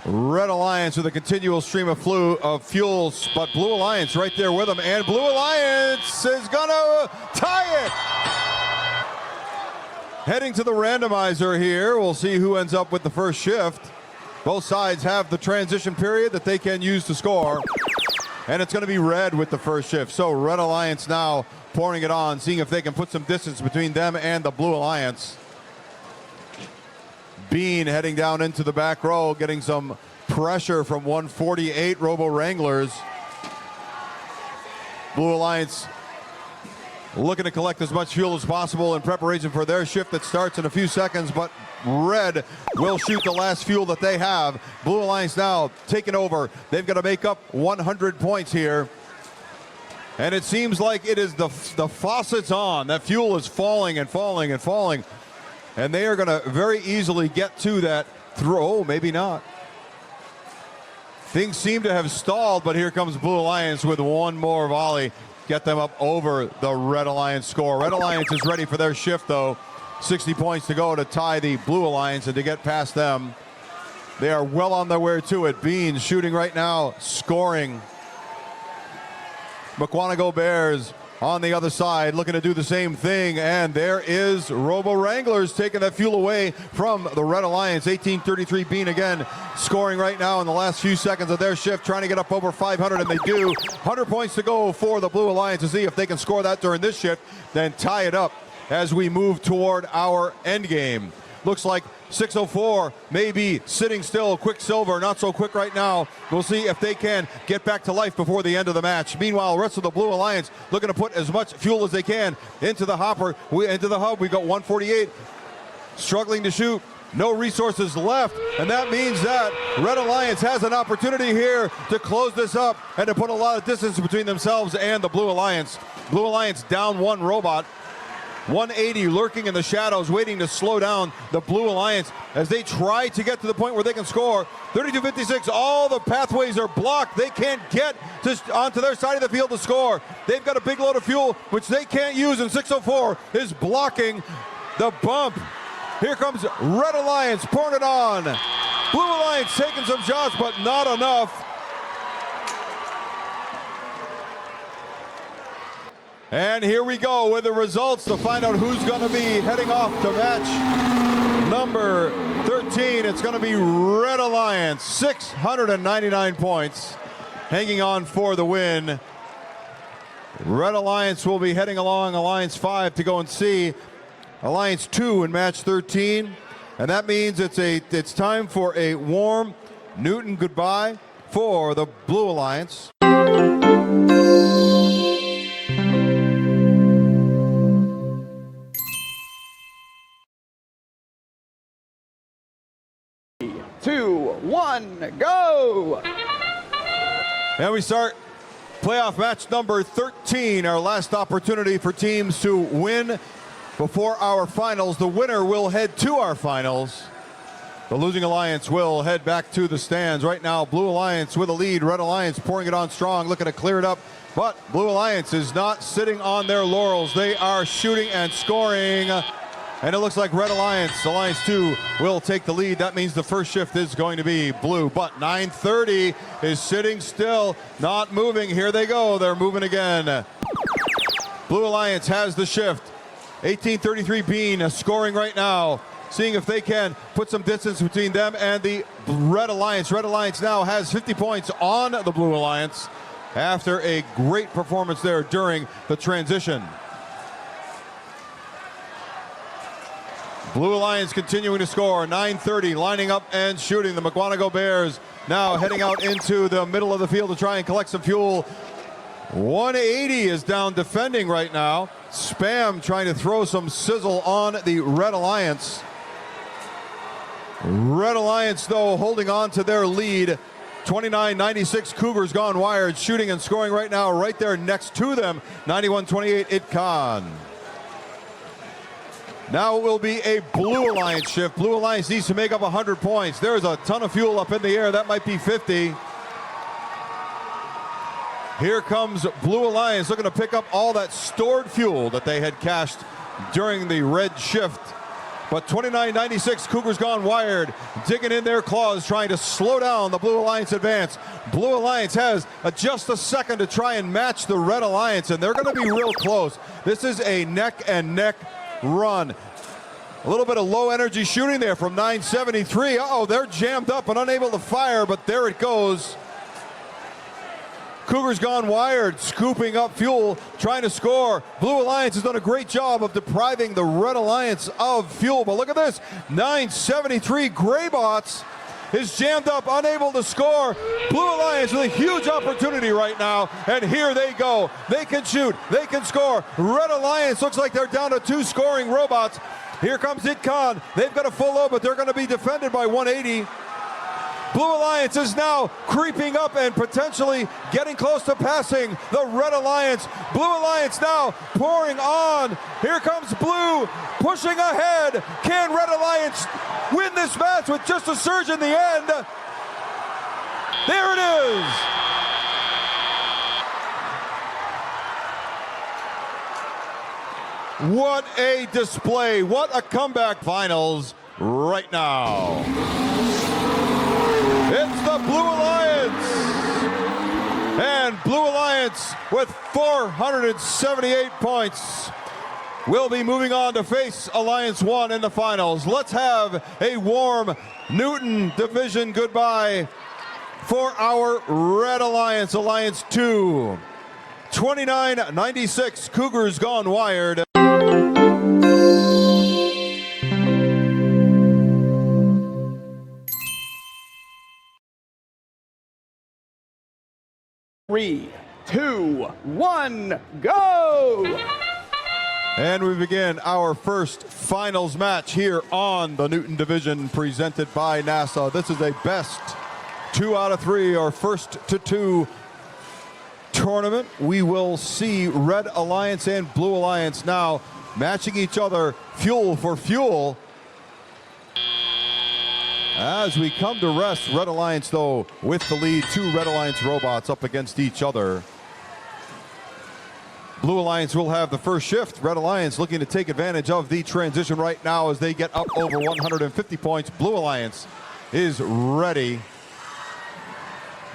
Red Alliance with a continual stream of fuels, but Blue Alliance right there with them, and Blue Alliance is gonna tie it. Heading to the randomizer here, we'll see who ends up with the first shift. Both sides have the transition period that they can use to score, and it's going to be red with the first shift. So Red Alliance now pouring it on, seeing if they can put some distance between them and the Blue Alliance. Bean heading down into the back row, getting some pressure from 148 Robo Wranglers. Blue Alliance looking to collect as much fuel as possible in preparation for their shift that starts in a few seconds, but Red will shoot the last fuel that they have. Blue Alliance now taking over. They've got to make up 100 points here. And it seems like it is the faucet's on. That fuel is falling and falling and falling. And they are going to very easily get to that throw. Oh, maybe not. Things seem to have stalled, but here comes Blue Alliance with one more volley. Get them up over the Red Alliance score. Red Alliance is ready for their shift, though. 60 points to go to tie the Blue Alliance and to get past them. They are well on their way to it. Bean shooting right now, scoring. Mukwonago Bears on the other side looking to do the same thing, and there is Robo Wranglers taking that fuel away from the Red Alliance. 1833 Bean again scoring right now in the last few seconds of their shift, trying to get up over 500, and they do. 100 points to go for the Blue Alliance to see if they can score that during this shift, then tie it up as we move toward our end game. Looks like 604 may be sitting still. Quicksilver not so quick right now. We'll see if they can get back to life before the end of the match. Meanwhile, the rest of the Blue Alliance looking to put as much fuel as they can into the hopper, into the hub. We got 148 struggling to shoot. No resources left, and that means that Red Alliance has an opportunity here to close this up and to put a lot of distance between themselves and the Blue Alliance. Blue Alliance down one robot. 180 lurking in the shadows, waiting to slow down the Blue Alliance as they try to get to the point where they can score. 32-56, all the pathways are blocked. They can't get onto their side of the field to score. They've got a big load of fuel, which they can't use, and 604 is blocking the bump. Here comes Red Alliance pouring it on. Blue Alliance taking some shots, but not enough. And here we go with the results to find out who's going to be heading off to match number 13. It's going to be Red Alliance, 699 points, hanging on for the win. Red Alliance will be heading along Alliance 5 to go and see Alliance 2 in match 13. And that means it's time for a warm Newton goodbye for the Blue Alliance. 2, 1, go! And we start playoff match number 13, our last opportunity for teams to win before our finals. The winner will head to our finals. The losing alliance will head back to the stands. Right now, Blue Alliance with a lead. Red Alliance pouring it on strong, looking to clear it up. But Blue Alliance is not sitting on their laurels. They are shooting and scoring. And it looks like Red Alliance, Alliance 2, will take the lead. That means the first shift is going to be blue. But 930 is sitting still, not moving. Here they go. They're moving again. Blue Alliance has the shift. 1833 Bean scoring right now, seeing if they can put some distance between them and the Red Alliance. Red Alliance now has 50 points on the Blue Alliance after a great performance there during the transition. Blue Alliance continuing to score. 930 lining up and shooting. The McGuanago Bears now heading out into the middle of the field to try and collect some fuel. 180 is down defending right now. Spam trying to throw some sizzle on the Red Alliance. Red Alliance, though, holding on to their lead. 29-96 Cougars gone wired, shooting and scoring right now right there next to them. 91-28 Itcon. Now it will be a Blue Alliance shift. Blue Alliance needs to make up 100 points. There's a ton of fuel up in the air. That might be 50. Here comes Blue Alliance looking to pick up all that stored fuel that they had cached during the red shift. But 29-96 Cougars gone wired, digging in their claws, trying to slow down the Blue Alliance advance. Blue Alliance has just a second to try and match the Red Alliance, and they're going to be real close. This is a neck and neck run. A little bit of low energy shooting there from 973. Uh-oh, they're jammed up and unable to fire, but there it goes. Cougars gone wired, scooping up fuel, trying to score. Blue Alliance has done a great job of depriving the Red Alliance of fuel. But look at this, 973 Greybots is jammed up, unable to score. Blue Alliance with a huge opportunity right now, and here they go. They can shoot, they can score. Red Alliance looks like they're down to 2 scoring robots. Here comes Itcon. They've got a full load, but they're going to be defended by 180. Blue Alliance is now creeping up and potentially getting close to passing the Red Alliance. Blue Alliance now pouring on. Here comes Blue, pushing ahead. Can Red Alliance win this match with just a surge in the end? There it is. What a display. What a comeback. Finals right now. It's the Blue Alliance. And Blue Alliance with 478 points will be moving on to face Alliance 1 in the finals. Let's have a warm Newton Division goodbye for our Red Alliance, Alliance 2. 29-96 Cougars gone wired. Three, 2, 1, go! And we begin our first finals match here on the Newton Division presented by NASA. This is a best 2 out of 3 or first to 2 tournament. We will see Red Alliance and Blue Alliance now matching each other fuel for fuel. As we come to rest, Red Alliance, though, with the lead. 2 Red Alliance robots up against each other. Blue Alliance will have the first shift. Red Alliance looking to take advantage of the transition right now as they get up over 150 points. Blue Alliance is ready.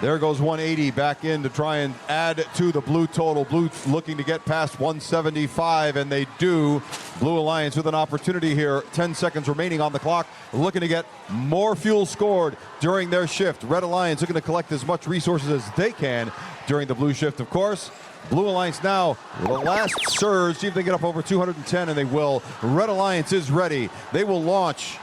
There goes 180 back in to try and add to the blue total. Blue looking to get past 175, and they do. Blue Alliance with an opportunity here. 10 seconds remaining on the clock, looking to get more fuel scored during their shift. Red Alliance looking to collect as much resources as they can during the blue shift, of course. Blue Alliance now, the last surge, see if they get up over 210, and they will. Red Alliance is ready. They will launch.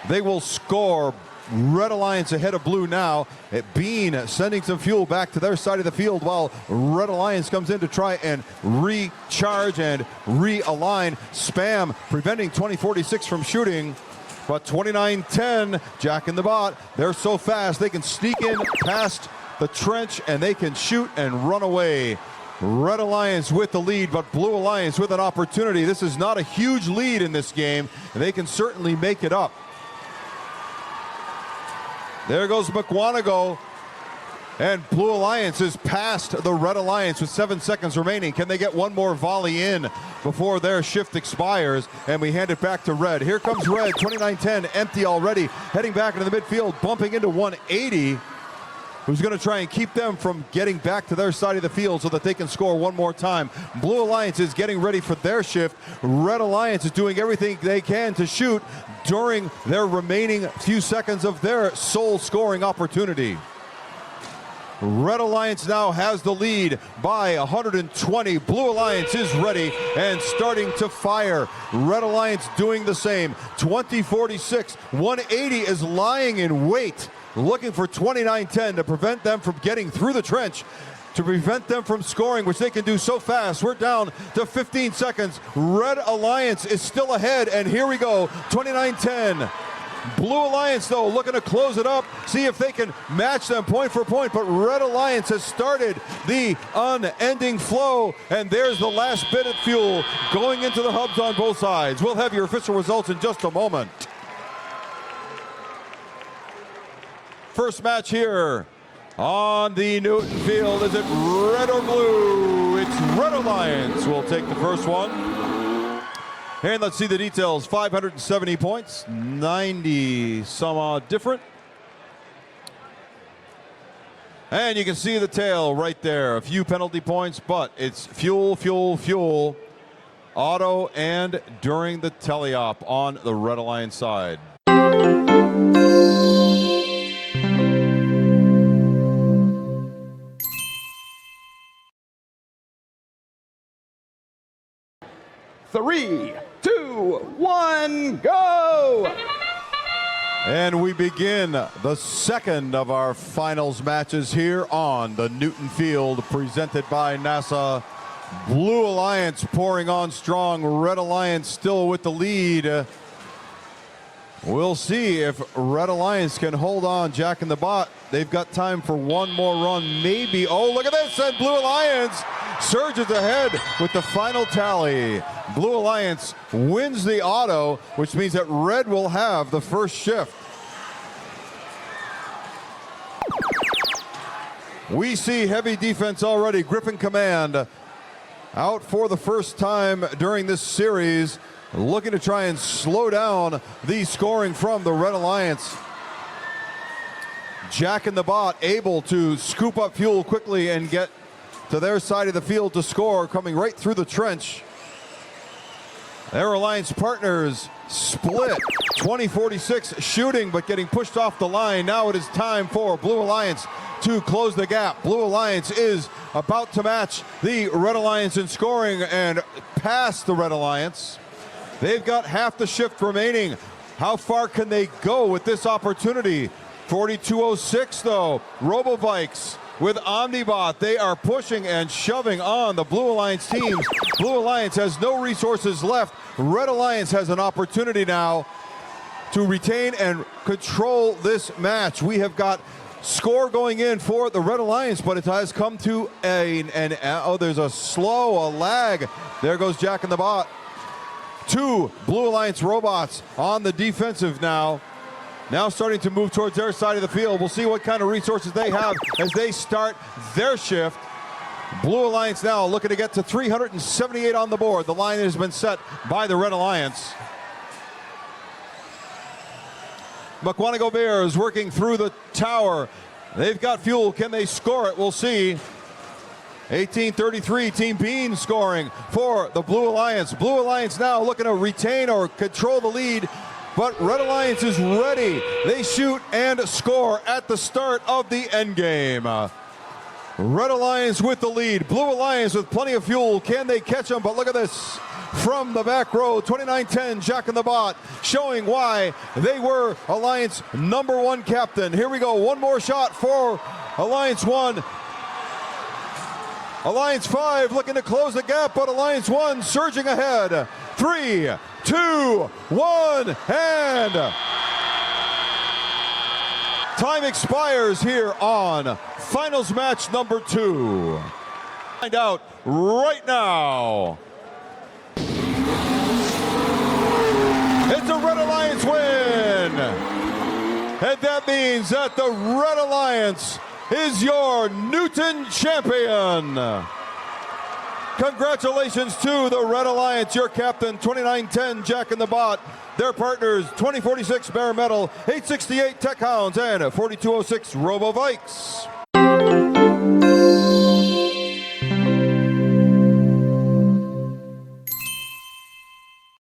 They will score. Red Alliance ahead of Blue now. Bean sending some fuel back to their side of the field while Red Alliance comes in to try and recharge and realign. Spam preventing 2046 from shooting. But 29-10, Jack in the Bot, they're so fast they can sneak in past the trench and they can shoot and run away. Red Alliance with the lead, but Blue Alliance with an opportunity. This is not a huge lead in this game, and they can certainly make it up. There goes McWanago, and Blue Alliance is past the Red Alliance with 7 seconds remaining. Can they get one more volley in before their shift expires? And we hand it back to Red. Here comes Red, 29-10, empty already, heading back into the midfield, bumping into 180. Who's going to try and keep them from getting back to their side of the field so that they can score one more time. Blue Alliance is getting ready for their shift. Red Alliance is doing everything they can to shoot during their remaining few seconds of their sole scoring opportunity. Red Alliance now has the lead by 120. Blue Alliance is ready and starting to fire. Red Alliance doing the same. 20-46. 180 is lying in wait, looking for 29-10 to prevent them from getting through the trench, to prevent them from scoring, which they can do so fast. We're down to 15 seconds. Red Alliance is still ahead, and here we go, 29-10. Blue Alliance, though, looking to close it up, see if they can match them point for point, but Red Alliance has started the unending flow, and there's the last bit of fuel going into the hubs on both sides. We'll have your official results in just a moment. First match here on the Newton Field. Is it red or blue? It's Red Alliance will take the first one. And let's see the details. 570 points, 90 some odd different. And you can see the tail right there. A few penalty points, but it's fuel, fuel, fuel. Auto and during the teleop on the Red Alliance side. Three, two, one, go! And we begin the second of our finals matches here on the Newton Field, presented by NASA. Blue Alliance pouring on strong. Red Alliance still with the lead. We'll see if Red Alliance can hold on. Jack in the Bot, they've got time for one more run, maybe. Oh, look at this, and Blue Alliance surges ahead with the final tally. Blue Alliance wins the auto, which means that Red will have the first shift. We see heavy defense already. Griffin Command out for the first time during this series, looking to try and slow down the scoring from the Red Alliance. Jack in the Bot able to scoop up fuel quickly and get to their side of the field to score, coming right through the trench. Their Alliance partners split. 20-46 shooting, but getting pushed off the line. Now it is time for Blue Alliance to close the gap. Blue Alliance is about to match the Red Alliance in scoring and pass the Red Alliance. They've got half the shift remaining. How far can they go with this opportunity? 42.06 though. Robobikes with Omnibot, they are pushing and shoving on the Blue Alliance teams. Blue Alliance has no resources left. Red Alliance has an opportunity now to retain and control this match. We have got score going in for the Red Alliance, but it has come to oh, there's a lag. There goes Jack in the Bot. Two Blue Alliance robots on the defensive now. Now starting to move towards their side of the field. We'll see what kind of resources they have as they start their shift. Blue Alliance now looking to get to 378 on the board. The line has been set by the Red Alliance. McWanago Bears working through the tower. They've got fuel. Can they score it? We'll see. 18-33, Team Bean scoring for the Blue Alliance. Blue Alliance now looking to retain or control the lead, but Red Alliance is ready. They shoot and score at the start of the end game. Red Alliance with the lead. Blue Alliance with plenty of fuel. Can they catch them? But look at this. From the back row, 29-10, Jack in the Bot, showing why they were Alliance #1 captain. Here we go, one more shot for Alliance 1. Alliance 5 looking to close the gap, but Alliance 1 surging ahead. 3, 2, 1, and time expires here on finals match number 2. Find out right now. It's a Red Alliance win. And that means that the Red Alliance is your Newton champion. Congratulations to the Red Alliance, your captain, 2910 Jack in the Bot, their partners, 2046 Bare Metal, 868 Tech Hounds, and 4206 Robo Vikes.